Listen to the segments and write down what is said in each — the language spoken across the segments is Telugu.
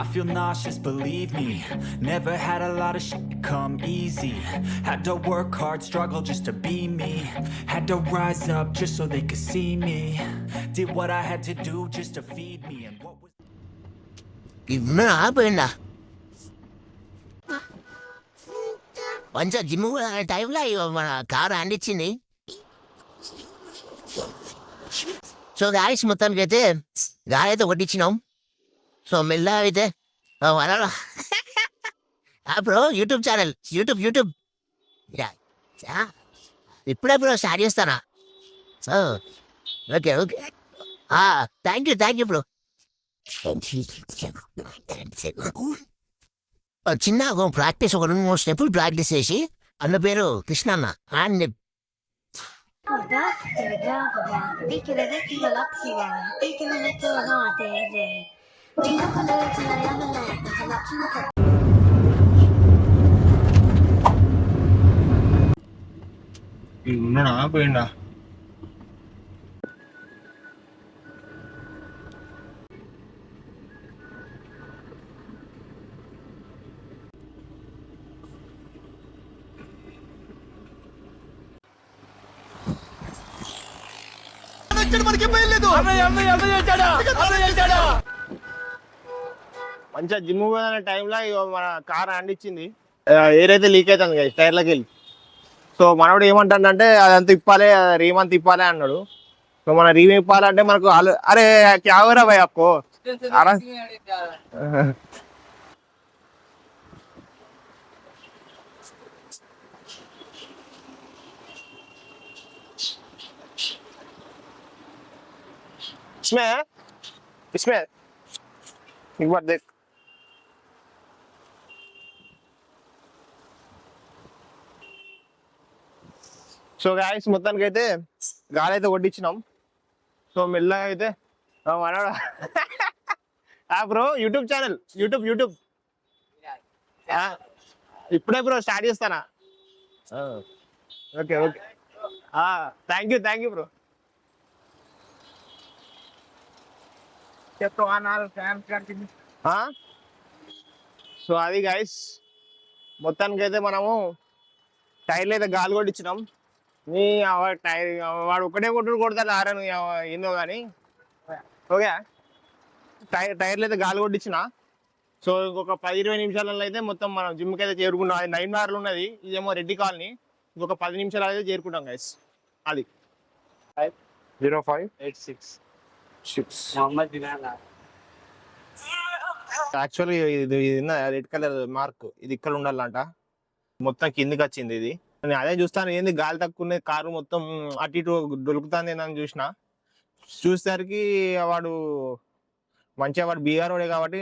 I feel nauseous, believe me. Never had a lot of shit come easy. Had to work hard, struggle just to be me. Had to rise up just so they could see me. Did what I had to do just to feed me. And what was ఇవ్వనా పోయిందా మంచిగా జిమ్ టైంలో మన కారు అందించింది. సో గాయస్ మొత్తానికి అయితే గాలి అయితే కొట్టించినాం. సో మెల్లగా అయితే బ్రో యూట్యూబ్ ఛానల్ యూట్యూబ్ ఇప్పుడే స్టార్ట్ చేస్తానా. So okay thank you bro. చిన్న ప్రాక్టీస్ ఒక 2-3 స్టెప్పులు ప్రాక్టీస్ చేసి అన్న పేరు కృష్ణ అన్న అని ఉన్నాడా పోయిండా? మంచిగా జిమ్ పోయిన టైంలో మన కార్ అందించింది. ఏదైతే లీక్ అవుతుంది కదా టైర్లోకి వెళ్ళి. సో మనోడు ఏమంటాడంటే అదంతా ఇప్పాలి, రీమ్ అంతా ఇప్పాలి అన్నాడు. సో మన రీమ్ ఇప్పాలంటే మనకు అరే క్యావరా భయ్ అక్కో అరా इसमें एक बार देख. సో గాయస్ మొత్తానికి అయితే గాలి అయితే కొట్టించినాం. సో మెల్లగా అయితే మనోడా బ్రో యూట్యూబ్ ఛానల్ యూట్యూబ్ ఇప్పుడే బ్రో స్టార్ట్ చేస్తానా. Okay thank you bro. So అది గైస్ మొత్తానికి అయితే మనము టైర్లు అయితే గాలి కొట్టించినాం. టైర్ వాడు ఒక్కటే కొడతాడు ఆరను ఏందో కానీ ఓకే టైర్లు అయితే గాలి కొట్టించిన. సో ఇంకొక 10-20 నిమిషాలలో అయితే మొత్తం మనం జిమ్కి అయితే చేరుకుంటాం. అది 9 బార్లు ఉన్నది, ఇదేమో రెడ్డి కాలనీ. ఇంకొక 10 నిమిషాలు అయితే చేరుకుంటాం గైస్. అది 0586 యాక్చువల్లీ ఇది రెడ్ కలర్ మార్క్ ఇది ఇక్కడ ఉండాలంట. మొత్తం కిందికి వచ్చింది ఇది. నేను అదే చూస్తాను ఏంది గాలి తక్కువ కారు మొత్తం అటు ఇటు దొరుకుతుంది అని చూసిన. చూసేసరికి వాడు బీఆర్ రోడే కాబట్టి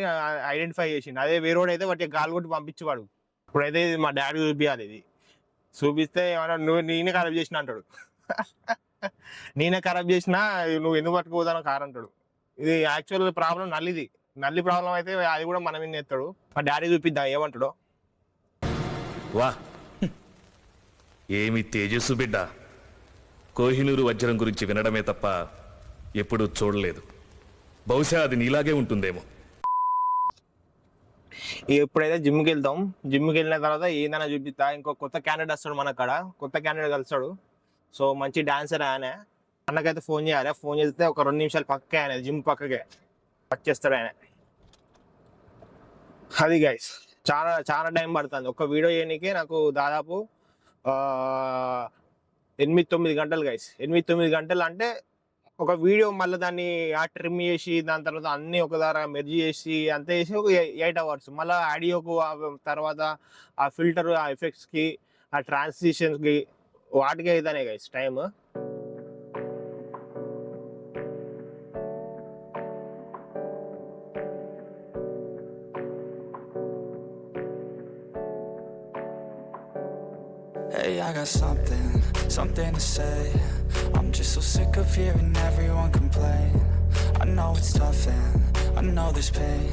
ఐడెంటిఫై చేసిండు. అదే వేరే రోడ్ అయితే వాటి గాలి కొట్టి పంపించేవాడు. ఇప్పుడైతే ఇది మా డాడీ చూపించాలి. ఇది చూపిస్తే ఏమన్నా నేనే ఖరాబ్ చేసిన అంటాడు. నేనే ఖరాబ్ చేసినా నువ్వు ఎందుకు పట్టుకుపోతానో కారు అంటాడు. ఇది యాక్చువల్ ప్రాబ్లం నల్లి ప్రాబ్లం అయితే అది కూడా మనం ఏం చేస్తాడు. మా డాడీ చూపిద్దాం ఏమంటాడో. వా ఏమి తేజస్సు బిడ్డ. కోహినూరు వజ్రం గురించి వినడమే తప్ప ఎప్పుడూ చూడలేదు. బహుశా అది నీలాగే ఉంటుందేమో. ఎప్పుడైతే జిమ్కి వెళ్తాం, జిమ్కి వెళ్ళిన తర్వాత ఏందన్నా చూపిస్తా. ఇంకో కొత్త క్యాండిడేట్ వస్తాడు మన కాడ, కొత్త క్యాండిడేట్ కలుస్తాడు. సో మంచి డాన్సర్ ఆయన. అన్నకైతే ఫోన్ చేయాలి. ఫోన్ చేస్తే ఒక 2 నిమిషాలు పక్కకే ఆయన జిమ్ పక్కకే వచ్చేస్తాడు ఆయన. అది గైస్ చాలా టైం పడుతుంది. ఒక వీడియో చేయడానికే నాకు దాదాపు 8-9 గంటలు గైస్. 8-9 గంటలు అంటే ఒక వీడియో మళ్ళీ దాన్ని ట్రిమ్ చేసి దాని తర్వాత అన్ని ఒక దారా మెర్జ్ చేసి అంతే చేసి ఒక 8 అవర్స్. మళ్ళీ ఆడియోకు తర్వాత ఆ ఫిల్టర్, ఆ ఎఫెక్ట్స్కి, ఆ ట్రాన్సిషన్స్కి వాటికి అయితేనే guys time. Hey, I got something to say. I'm just so sick of hearing everyone complain. I know it's tough and I know there's pain,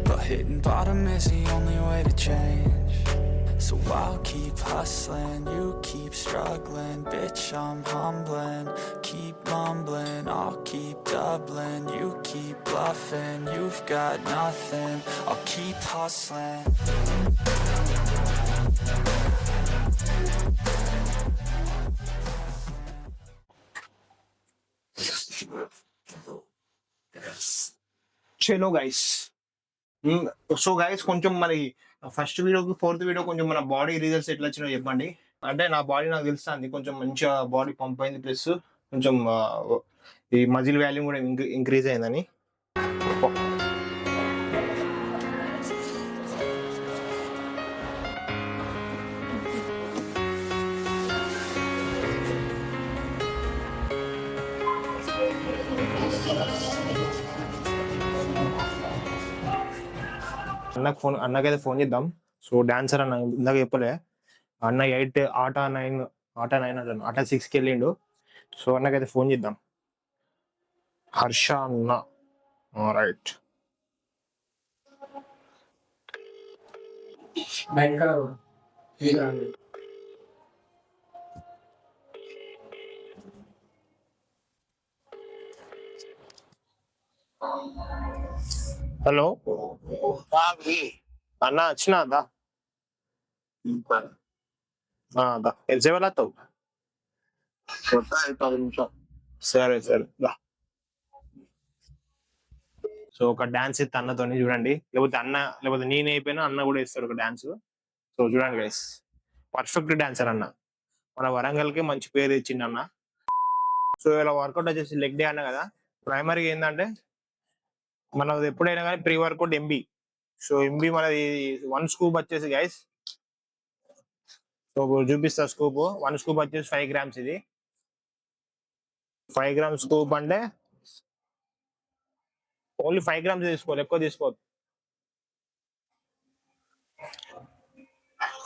but hitting bottom is the only way to change. So I'll keep hustling, you keep struggling. Bitch, I'm humbling, keep mumbling. I'll keep doubling, you keep bluffing. You've got nothing, I'll keep hustling. చలో గైస్. సో గైస్ కొంచెం మరి ఫస్ట్ వీడియోకి ఫోర్త్ వీడియో కొంచెం మన బాడీ రిజల్ట్స్ ఎట్లా వచ్చినాయో చెప్పండి. అంటే నా బాడీ నాకు తెలుస్తుంది కొంచెం మంచిగా బాడీ పంప్ అయింది, ప్లస్ కొంచెం ఈ మజిల్ వాల్యూమ్ కూడా ఇంక్రీజ్ అయిందని. అన్నకైతే ఫోన్ చేద్దాం. సో డాన్సర్ అన్న ఇందాక చెప్పలే, అన్న 8 ఆటా 9 అంటాను, ఆటా 6కి వెళ్ళిండు. సో అన్నకైతే ఫోన్ చేద్దాం. హర్ష అన్న, రైట్. హలో అన్న, వచ్చినా దా ఎంతసేపు వెళ్ళావు? సరే సరే దా. సో ఒక డాన్స్ ఇస్తా అన్నతోని, చూడండి. లేకపోతే నేను అయిపోయినా అన్న కూడా ఇస్తాడు ఒక డాన్స్. సో చూడండి గైస్, పర్ఫెక్ట్ డాన్సర్ అన్న. మన వరంగల్కి మంచి పేరు ఇచ్చిండు అన్న. సో ఇలా వర్కౌట్ వచ్చేసి లెగ్ డే అన్న కదా. ప్రైమరీగా ఏంటంటే మనది ఎప్పుడైనా కానీ pre workout MB. So MB మనది 1 స్కూప్ వచ్చేసి గైస్, సో చూపిస్తా స్కూప్. 1 స్కూప్ వచ్చేసి 5 grams. ఇది 5 grams స్కూప్ అంటే ఓన్లీ 5 grams తీసుకోవాలి, ఎక్కువ తీసుకోవద్దు.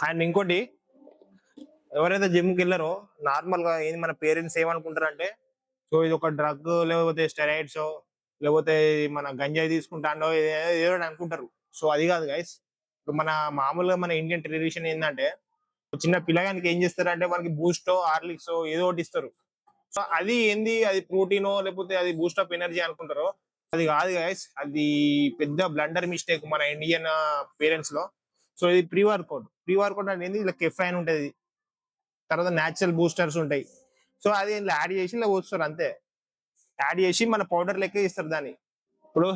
అండ్ ఇంకోటి, ఎవరైతే జిమ్కి వెళ్ళారో నార్మల్ గా ఏంది మన పేరెంట్స్ ఏమనుకుంటారంటే, సో ఇది ఒక డ్రగ్, లేకపోతే స్టెరాయిడ్స్, లేకపోతే మన గంజాయి తీసుకుంటాడో ఏదో అనుకుంటారు. సో అది కాదు గైస్. మన మామూలుగా మన ఇండియన్ ట్రెడిషన్ ఏంటంటే, చిన్న పిల్లగానికి ఏం చేస్తారంటే మనకి బూస్టో, హార్లిక్స్ ఏదో ఒకటి ఇస్తారు. సో అది ఏంది, అది ప్రోటీనో లేకపోతే అది బూస్ట్ ఆఫ్ ఎనర్జీ అనుకుంటారో. అది కాదు గైస్, అది పెద్ద బ్లండర్ మిస్టేక్ మన ఇండియన్ పేరెంట్స్ లో. సో ఇది ప్రీ వర్కౌట్ అనేది ఇలా కెఫైన్ ఉంటుంది, తర్వాత న్యాచురల్ బూస్టర్స్ ఉంటాయి. సో అది ఇలా యాడ్ చేసి ఇలా పోస్తారు అంతే. యాడ్ చేసి మన పౌడర్ లెక్క ఇస్తారు దాన్ని. ఇప్పుడు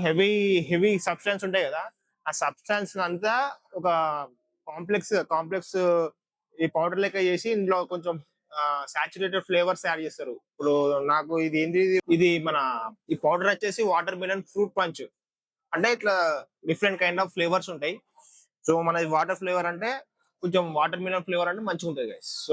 హెవీ సబ్స్టాన్స్ ఉంటాయి కదా, ఆ సబ్స్టాన్స్ అంతా ఒక కాంప్లెక్స్ ఈ పౌడర్ లెక్క చేసి ఇందులో కొంచెం సాచురేటెడ్ ఫ్లేవర్స్ యాడ్ చేస్తారు. ఇప్పుడు నాకు ఇది ఏంటి, ఇది మన ఈ పౌడర్ వచ్చేసి వాటర్ మిలన్ ఫ్రూట్ పంచ్ అంటే ఇట్లా డిఫరెంట్ కైండ్ ఆఫ్ ఫ్లేవర్స్ ఉంటాయి. సో మనది వాటర్ ఫ్లేవర్ అంటే కొంచెం వాటర్ మిలన్ ఫ్లేవర్ అంటే మంచిగా ఉంటుంది గైస్. సో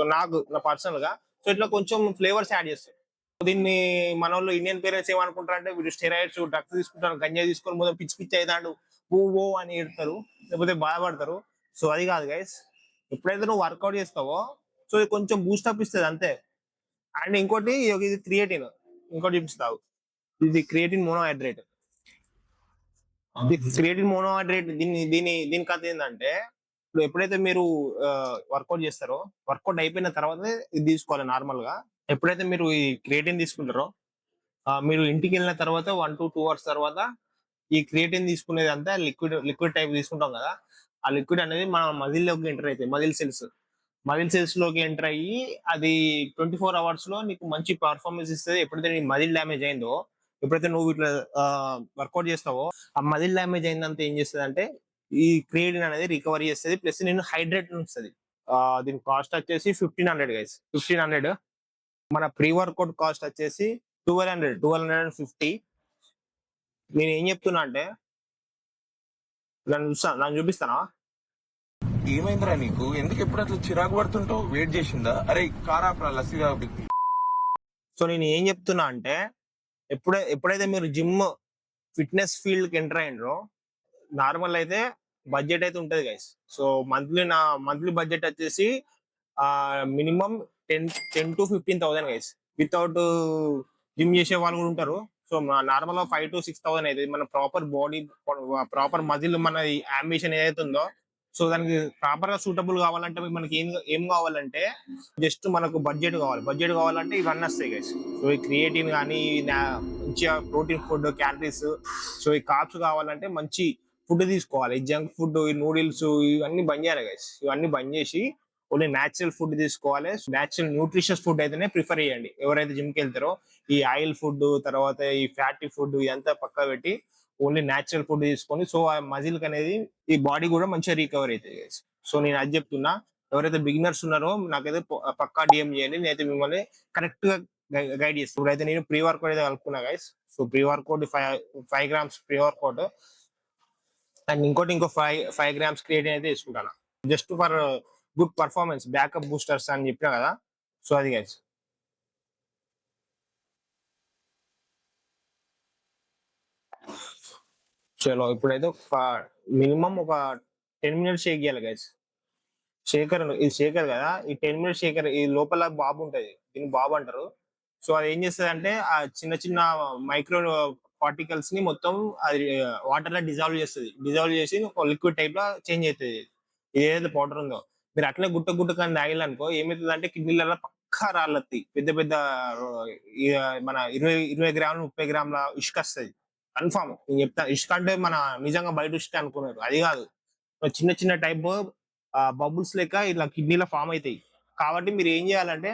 నా పర్సనల్ గా సో ఇట్లా కొంచెం ఫ్లేవర్స్ యాడ్ చేస్తారు. దీన్ని మన వాళ్ళు ఇండియన్ పేరెంట్స్ ఏమనుకుంటారు అంటే, వీడు స్టెరాయిడ్స్ డ్రగ్స్ తీసుకుంటారు, గంజాయి తీసుకొని మొదలు పిచ్చి అవుతాడు, ఓ అని ఎడతారు, లేకపోతే బాధపడతారు. సో అది కాదు గైస్. ఎప్పుడైతే నువ్వు వర్కౌట్ చేస్తావో సో ఇది కొంచెం బూస్టప్ ఇస్తుంది అంతే. అండ్ ఇంకోటి ఇది క్రియేటిన్, ఇంకోటి చూపిస్తావు, ఇది క్రియేటిన్ మోనోహైడ్రేట్. దీని కథ ఏంటంటే, ఇప్పుడు ఎప్పుడైతే మీరు వర్కౌట్ చేస్తారో, వర్కౌట్ అయిపోయిన తర్వాత ఇది తీసుకోవాలి నార్మల్ గా. ఎప్పుడైతే మీరు ఈ క్రియేటిన్ తీసుకుంటారో, మీరు ఇంటికి వెళ్ళిన తర్వాత 1 to 2 hours తర్వాత ఈ క్రియేటిన్ తీసుకునేది అంతా లిక్విడ్ టైప్ తీసుకుంటాం కదా, ఆ లిక్విడ్ అనేది మన మజిల్ లోకి ఎంటర్ అవుతాయి. మజిల్ సెల్స్ లోకి ఎంటర్ అయ్యి అది 24 hours లో నీకు మంచి పర్ఫార్మెన్స్ ఇస్తుంది. ఎప్పుడైతే నీ మజిల్ డ్యామేజ్ అయిందో, ఎప్పుడైతే నువ్వు ఇట్లా వర్కౌట్ చేస్తావో, ఆ మజిల్ డ్యామేజ్ అయిందంతా ఏం చేస్తుంది అంటే ఈ క్రియేటిన్ అనేది రికవరీ చేస్తుంది, ప్లస్ నేను హైడ్రేట్ ఉంచుతుంది. దీని కాస్ట్ వచ్చేసి 1500 గైస్, 1500. మన ప్రీ వర్కౌట్ కాస్ట్ వచ్చేసి 1250. నేను ఏం చెప్తున్నా అంటే, నన్ను చూపిస్తానా? ఏమైందిరా నీకు? ఎందుకు ఎప్పుడు అట్లా చిరాకు పడుతుంటావు? వెయిట్ చేసిందా? అరే కారాప్రా లస్సీగా. సో నేను ఏం చెప్తున్నా అంటే, ఎప్పుడైతే మీరు జిమ్ ఫిట్నెస్ ఫీల్డ్ కి ఎంటర్ అయినరో, నార్మల్ అయితే బడ్జెట్ అయితే ఉంటది గైస్. సో మంత్లీ బడ్జెట్ వచ్చేసి minimum 10 to 15,000 guys. Without gym చేసే వాళ్ళు కూడా ఉంటారు. సో నార్మల్ గా 5 to 6,000 అయితే మన ప్రాపర్ బాడీ, ప్రాపర్ మజిల్, మన అంబిషన్ ఏదైతే ఉందో సో దానికి ప్రాపర్ గా సూటబుల్ కావాలంటే మనకి ఏం కావాలంటే జస్ట్ మనకు బడ్జెట్ కావాలంటే ఇవన్నీ వస్తాయి గైస్. సో ఈ క్రియేటిన్ కానీ మంచిగా ప్రోటీన్ ఫుడ్, క్యాలరీస్, సో ఈ కార్బ్స్ కావాలంటే మంచి ఫుడ్ తీసుకోవాలి. ఈ జంక్ ఫుడ్, ఈ నూడిల్స్ ఇవన్నీ బంద్ చేయాలి గైస్. ఇవన్నీ బంద్ చేసి ఓన్లీ న్యాచురల్ ఫుడ్ తీసుకోవాలి. న్యాచురల్ న్యూట్రిషియస్ ఫుడ్ అయితేనే ప్రిఫర్ చేయండి. ఎవరైతే జిమ్ కి వెళ్తారో ఈ ఆయిల్ ఫుడ్, తర్వాత ఈ ఫ్యాటీ ఫుడ్ ఇదంతా పక్క పెట్టి ఓన్లీ న్యాచురల్ ఫుడ్ తీసుకొని, సో ఆ మజిల్ అనేది ఈ బాడీ కూడా మంచిగా రికవర్ అవుతుంది గైస్. సో నేను అది చెప్తున్నా, ఎవరైతే బిగినర్స్ ఉన్నారో నాకైతే పక్కా డిఎం చేయండి. నేనైతే మిమ్మల్ని కరెక్ట్ గా గైడ్ చేస్తాను. ఇప్పుడైతే నేను ప్రీ వర్కౌట్ అయితే కలుపుకున్నా guys. So pre workout 5 grams pre workout and ఇంకో 5 grams క్రియేటిన్ అయితే తీసుకుంటాను, just for good performance, backup boosters అని చెప్పినా కదా. సో అది గైస్. చలో ఇప్పుడైతే మినిమం ఒక 10 minutes షేక్ చేయాలి గైస్. ఇది షేకర్ కదా, ఈ 10 minutes షేకర్, ఈ లోపల బాబు ఉంటది, దీన్ని బాబు అంటారు. సో అది ఏం చేస్తుంది అంటే ఆ చిన్న చిన్న మైక్రో పార్టికల్స్ ని మొత్తం అది వాటర్ లో డిజాల్వ్ చేసి ఒక లిక్విడ్ టైప్ లో చేంజ్ అవుతుంది. ఏదైతే పౌడర్ ఉందో మీరు అట్లే గుట్ట కానీ తాగిలనుకో ఏమవుతుంది అంటే కిడ్నీలలో పక్కా రాళ్ళత్తి, పెద్ద పెద్ద మన 20 గ్రాములు 30 గ్రాముల ఇసుక వస్తుంది కన్ఫామ్. నేను చెప్తాను, ఇసుక అంటే మన నిజంగా బయట ఇసుక అనుకున్నారు, అది కాదు. చిన్న చిన్న టైప్ బబుల్స్ లెక్క ఇలా కిడ్నీలో ఫామ్ అవుతాయి. కాబట్టి మీరు ఏం చేయాలంటే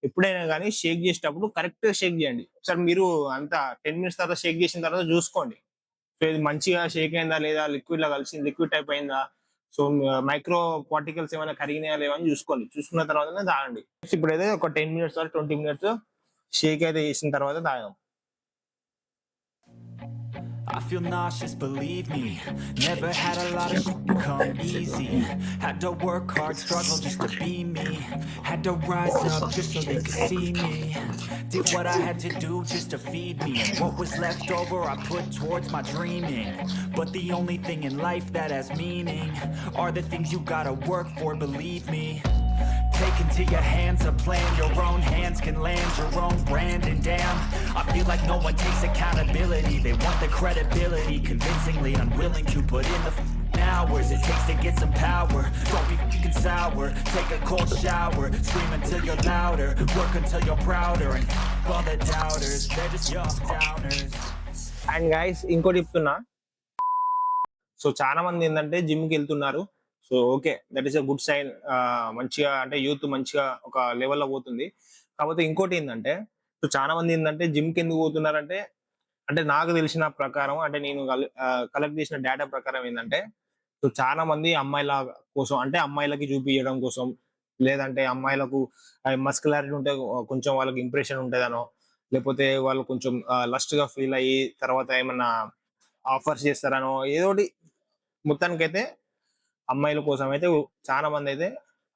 ఎప్పుడైనా కానీ షేక్ చేసేటప్పుడు కరెక్ట్ గా షేక్ చేయండి. ఒకసారి మీరు అంతా 10 minutes తర్వాత షేక్ చేసిన తర్వాత చూసుకోండి. సో ఇది మంచిగా షేక్ అయిందా లేదా, లిక్విడ్ లా కలిసింది, లిక్విడ్ టైప్ అయిందా, సో మైక్రో పార్టికల్స్ ఏమైనా కరిగినాయా లేవా అని చూసుకోండి. చూసుకున్న తర్వాతనే తాగండి. ఇప్పుడైతే ఒక 10 minutes or 20 minutes షేక్ అయితే చేసిన తర్వాత తాగాం. I feel nauseous, believe me. Never had a lot of come easy. Had to work hard, struggle just to be me. Had to rise up just so they could see me. Did what I had to do just to feed me. What was left over I put towards my dreaming. But the only thing in life that has meaning are the things you gotta work for, believe me. Take into your hands a plan, your own hands can land your own brand. And damn, I feel like no one takes accountability. They want the credibility, convincingly unwilling to put in the hours it takes to get some power. Don't be fucking sour, take a cold shower, scream until you're louder, work until you're prouder. And all the doubters, they're just young downers. And guys ఇంకోటి చెప్తున్నా, సో చాలా మంది ఏంటంటే జిమ్ కి వెళ్తున్నారు. So okay, that is a good sign. మంచిగా అంటే యూత్ మంచిగా ఒక లెవెల్లో పోతుంది. కాకపోతే ఇంకోటి ఏంటంటే, సో చాలా మంది ఏంటంటే జిమ్ కి ఎందుకు పోతున్నారంటే, అంటే నాకు తెలిసిన ప్రకారం, అంటే నేను కలెక్ట్ చేసిన డేటా ప్రకారం ఏంటంటే, సో చాలా మంది అమ్మాయిల కోసం, అంటే అమ్మాయిలకి చూపించడం కోసం, లేదంటే అమ్మాయిలకు మస్కులారిటీ ఉంటే కొంచెం వాళ్ళకి ఇంప్రెషన్ ఉంటుందనో, లేకపోతే వాళ్ళు కొంచెం లస్ట్ గా ఫీల్ అయ్యి తర్వాత ఏమన్నా ఆఫర్స్ చేస్తారనో, ఏదోటి మొత్తానికైతే అమ్మాయిల కోసం అయితే చాలా మంది అయితే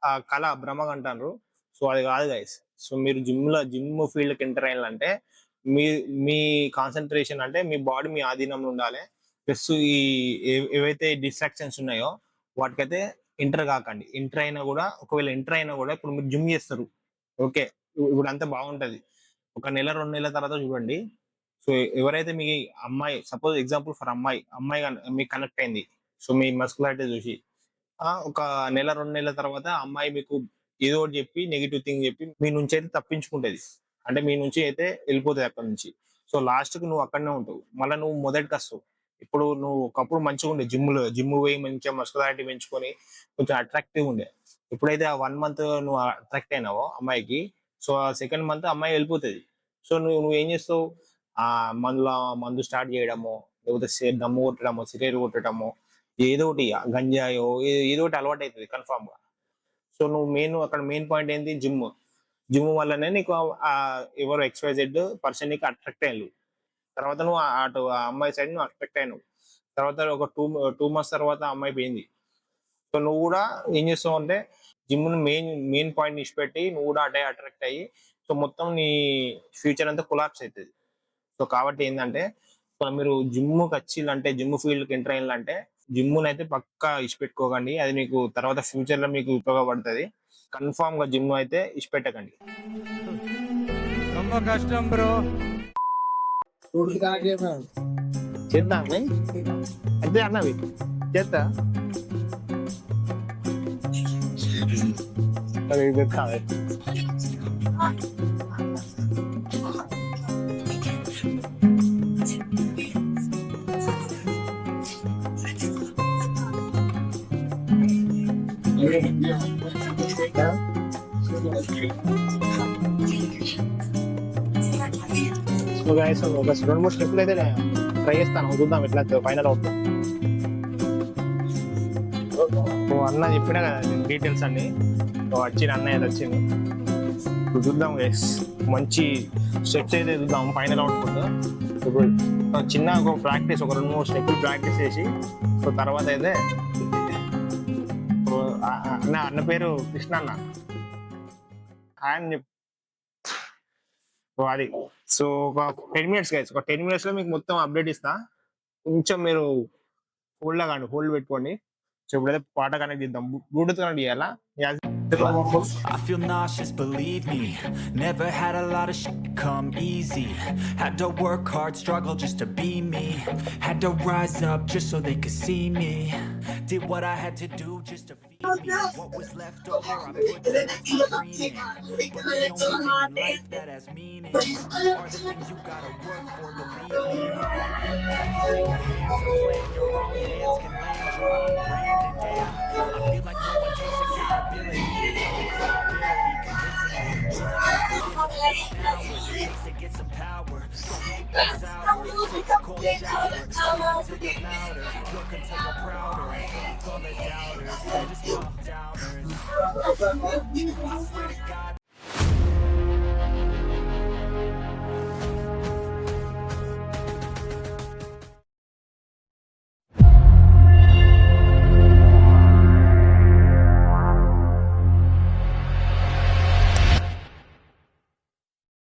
ఆ కళ భ్రమగా అంటారు. సో అది కాదు గైస్. సో మీరు జిమ్ ఫీల్డ్ కి ఎంటర్ అయ్యాలంటే మీ కాన్సన్ట్రేషన్ అంటే మీ బాడీ మీ ఆధీనంలో ఉండాలి. ప్లస్ ఈ ఏవైతే డిస్ట్రాక్షన్స్ ఉన్నాయో వాటికైతే ఎంటర్ కాకండి. ఒకవేళ ఎంటర్ అయినా కూడా ఇప్పుడు మీరు జిమ్ చేస్తారు, ఓకే, ఇప్పుడు అంతా బాగుంటది. ఒక నెల 2 నెలల తర్వాత చూడండి, సో ఎవరైతే మీ అమ్మాయి, సపోజ్ ఎగ్జాంపుల్ ఫర్ అమ్మాయి మీకు కనెక్ట్ అయింది, సో మీ మస్కులారిటీ చూసి ఒక నెల 2 నెలల తర్వాత అమ్మాయి మీకు ఏదో ఒకటి చెప్పి నెగిటివ్ థింగ్ చెప్పి మీ నుంచి అయితే తప్పించుకుంటది, అంటే మీ నుంచి అయితే వెళ్ళిపోతుంది అక్కడ నుంచి. సో లాస్ట్ కు నువ్వు అక్కడనే ఉంటావు, మళ్ళీ నువ్వు మొదటికి వస్తావు. ఇప్పుడు నువ్వు ఒకప్పుడు మంచిగా ఉండే జిమ్ పోయి మంచిగా మస్కులారిటీ పెంచుకొని కొంచెం అట్రాక్టివ్ ఉండే. ఎప్పుడైతే ఆ 1 month నువ్వు అట్రాక్ట్ అయినావో అమ్మాయికి, సో ఆ 2nd month అమ్మాయి వెళ్ళిపోతుంది. సో నువ్వు ఏం చేస్తావు, ఆ మందు స్టార్ట్ చేయడమో, లేకపోతే దమ్ము కొట్టడమో, సిగరెట్ కొట్టడమో, ఏదో ఒకటి గంజాయో ఏదో ఒకటి అలవాటు అవుతుంది కన్ఫామ్ గా. సో నువ్వు అక్కడ మెయిన్ పాయింట్ ఏంటి, జిమ్ వల్లనే నీకు ఎవరు XYZ పర్సన్ నీకు అట్రాక్ట్ అయ్యారు. తర్వాత నువ్వు అటు ఆ అమ్మాయి సైడ్ నువ్వు అట్రాక్ట్ అయినావు. తర్వాత ఒక 2 months తర్వాత అమ్మాయి పోయింది. సో నువ్వు కూడా ఏం చేస్తావు అంటే జిమ్ మెయిన్ పాయింట్ ఇచ్చిపెట్టి నువ్వు కూడా అటే అట్రాక్ట్ అయ్యి, సో మొత్తం నీ ఫ్యూచర్ అంతా కొలాప్స్ అవుతుంది. సో కాబట్టి ఏంటంటే, మీరు జిమ్కి వచ్చిందంటే, జిమ్ ఫీల్డ్కి ఎంటర్ అయ్యిందంటే జిమ్ అయితే పక్కా ఇచ్చిపెట్టుకోకండి. అది మీకు తర్వాత ఫ్యూచర్ లో మీకు ఉపయోగపడుతుంది. కన్ఫామ్ గా జిమ్ అయితే ఇచ్చిపెట్టకండి. కష్టం బ్రో. చేద్దాం అంతే అన్నవి చేస్తా. అది ఇది కాదు. సో గైస్ ఒక 2-3 స్టెప్లు అయితే ట్రై చేస్తాను, చూద్దాం ఎట్లా ఫైనల్ అవుతుంది. సో అన్న చెప్పినా కదా డీటెయిల్స్ అన్ని, సో వచ్చిన అన్నయ్య వచ్చింది. ఇప్పుడు చూద్దాం గైస్, మంచి స్టెప్స్ అయితే చూద్దాం ఫైనల్ అవుట్పుట్. ఇప్పుడు చిన్న ఒక ప్రాక్టీస్, ఒక 2-3 స్టెప్లు ప్రాక్టీస్ చేసి సో తర్వాత అయితే అన్న పేరు కృష్ణ అన్న అని అది. సో ఒక 10 minutes గైస్, ఒక 10 minutes లో మీకు మొత్తం అప్డేట్ ఇస్తా. కొంచెం మీరు హోల్డ్ పెట్టుకోండి. సో ఇప్పుడైతే పాట కనెక్ట్ చేద్దాం, బ్లూటూత్ కనెక్ట్ చేయాలా. I feel nauseous, believe me. Never had a lot of shit come easy. Had to work hard, struggle just to be me. Had to rise up just so they could see me. Did what I had to do just to feed me. What was left over, I put towards my dreaming. But the only thing in life that has meaning are the things you gotta work for, believe me. Using your hands and playing your own hands can land your own brand. And damn, I feel like no one takes accountability. To get some power, don't make me sour. Take a cold shower, until you're louder. Look until you're prouder. Full of doubters, they just fall downers. I swear to